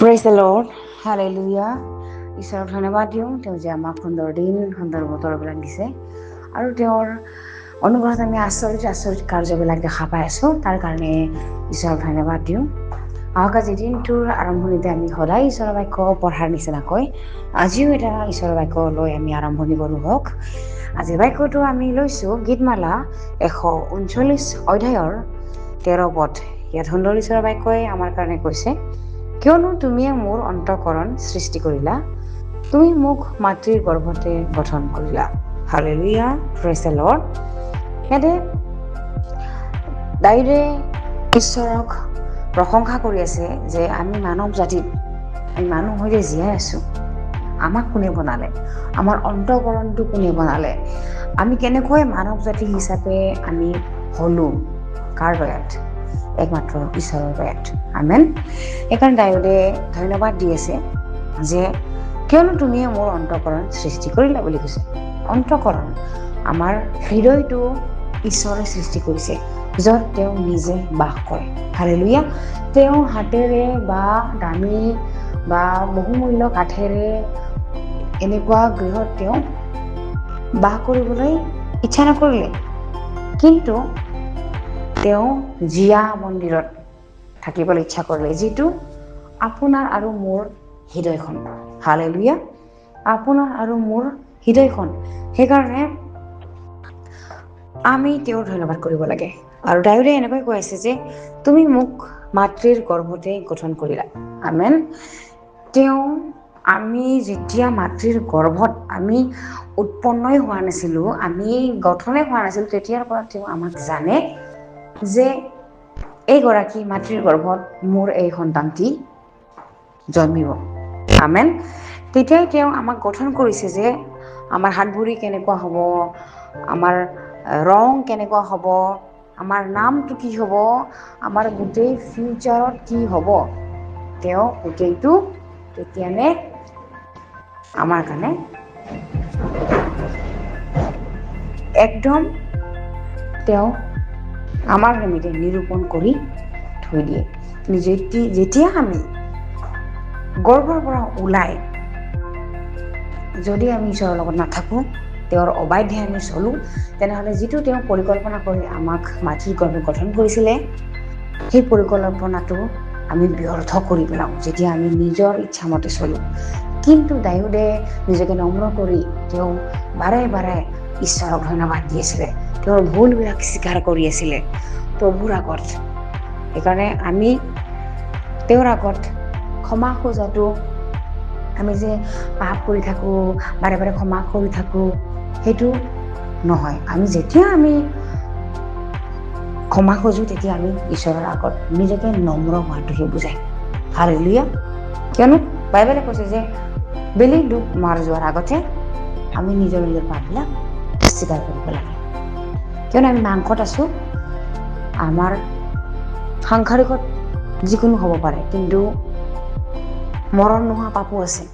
Praise the lord, hallelujah. ঈশ্বৰক ধন্যবাদ দিওঁ, তেওঁ যে আমাক সুন্দৰ দিন, সুন্দৰ বতৰবিলাক দিছে আৰু তেওঁৰ অনুগ্ৰহত আমি আচৰিত কাৰ্যবিলাক দেখা পাই আছোঁ। তাৰ কাৰণে ঈশ্বৰক ধন্যবাদ দিওঁ। আহক আজি দিনটোৰ আৰম্ভণিতে আমি সদায় ঈশ্বৰৰ বাক্য পঢ়াৰ নিচিনাকৈ আজিও এটা ঈশ্বৰৰ বাক্য লৈ আমি আৰম্ভণি কৰোঁ হওক। আজিৰ বাক্যটো আমি লৈছোঁ গীতমালা 139 অধ্যায়ৰ 13 পদ। ইয়াত সুন্দৰ ঈশ্বৰৰ বাক্যই আমাৰ কাৰণে কৈছে, কিয়নো তুমিয়ে মোৰ অন্তঃকৰণ সৃষ্টি কৰিলা, তুমি মোক মাতৃৰ গৰ্ভতে গঠন কৰিলা। Hallelujah, praise the lord. ইয়াতে দাউদে ঈশ্বৰক প্ৰশংসা কৰি আছে যে আমি মানৱ জাতিত, আমি মানুহ হৈ জীয়াই আছোঁ, আমাক কোনে বনালে, আমাৰ অন্তঃকৰণটো কোনে বনালে, আমি কেনেকৈ মানৱ জাতি হিচাপে আমি হ'লোঁ, কাৰ দয়াত? একমাত্ৰ ঈশ্বৰৰ দয়াত। আমেন। সেইকাৰণে দাউদে ধন্যবাদ দি আছে যে কিয়নো তুমিয়ে মোৰ অন্তঃকৰণ সৃষ্টি কৰিলা বুলি কৈছে। অন্তঃকৰণ, আমাৰ হৃদয়টো ঈশ্বৰে সৃষ্টি কৰিছে, য'ত তেওঁ নিজে বাস কৰে। হালেলুয়া। তেওঁ হাতেৰে বা দামী বা বহুমূল্য কাঠেৰে এনেকুৱা গৃহত তেওঁ বাস কৰিবলৈ ইচ্ছা নকৰিলে, কিন্তু তেওঁ জীয়া মন্দিৰত থাকিবলৈ ইচ্ছা কৰিলে, যিটো আপোনাৰ আৰু মোৰ হৃদয়খন। হালেলুয়া। আপোনাৰ আৰু মোৰ হৃদয়খন। সেইকাৰণে আমি তেওঁৰ ধন্যবাদ কৰিব লাগে। আৰু দাউদে এনেকৈ কৈ আছে যে তুমি মোক মাতৃৰ গৰ্ভতে গঠন কৰিলা। আমেন। আমি যেতিয়া মাতৃৰ গৰ্ভত আমি উৎপন্নই হোৱা নাছিলোঁ, আমি গঠনেই হোৱা নাছিলোঁ, তেতিয়াৰ পৰা তেওঁ আমাক জানে যে এইগৰাকী মাতৃৰ গৰ্ভত মোৰ এই সন্তানটি জন্মিব। আমেন। তেতিয়াই তেওঁ আমাক গঠন কৰিছে যে আমাৰ হাত ভৰি কেনেকুৱা হ'ব, আমাৰ ৰং কেনেকুৱা হ'ব, আমাৰ নামটো কি হ'ব, আমাৰ গোটেই ফিউচাৰত কি হ'ব, তেওঁ গোটেইটো তেতিয়ানে আমাৰ কাৰণে একদম তেওঁ আমাৰ সন্মুখতে নিৰূপণ কৰি থৈ দিয়ে। যেতিয়া আমি গৰ্ভৰ পৰা ওলাই যদি আমি ঈশ্বৰৰ লগত নাথাকোঁ, তেওঁৰ অবাধ্যে আমি চলোঁ, তেনেহ'লে যিটো তেওঁ পৰিকল্পনা কৰি আমাক মাতৃৰ গৰ্ভত গঠন কৰিছিলে, সেই পৰিকল্পনাটো আমি ব্যৰ্থ কৰি পেলাওঁ যেতিয়া আমি নিজৰ ইচ্ছামতে চলোঁ। কিন্তু দাউদে নিজকে নম্ৰ কৰি তেওঁ বাৰে বাৰে ঈশ্বৰক ধন্যবাদ দি আছিলে, তেওঁৰ ভুলবিলাক স্বীকাৰ কৰি আছিলে প্ৰভুৰ আগত। সেইকাৰণে আমি তেওঁৰ আগত ক্ষমা খোজাটো, আমি যে পাপ কৰি থাকোঁ, বাৰে বাৰে ক্ষমা কৰি থাকোঁ, সেইটো নহয়। আমি যেতিয়া ক্ষমা খোজোঁ, তেতিয়া আমি ঈশ্বৰৰ আগত নিজকে নম্ৰ হোৱাটোহে বুজায়। হালেলুয়া। কিয়নো বাইবেলে কৈছে যে বেলি ডুব মাৰ যোৱাৰ আগতে আমি নিজৰ পাপবিলাক স্বীকাৰ কৰিব লাগে। কিয়নো আমি মাংসত আছোঁ, আমাৰ সাংসাৰিকত যিকোনো হ'ব পাৰে, কিন্তু মৰণ নোহোৱা পাপো আছে।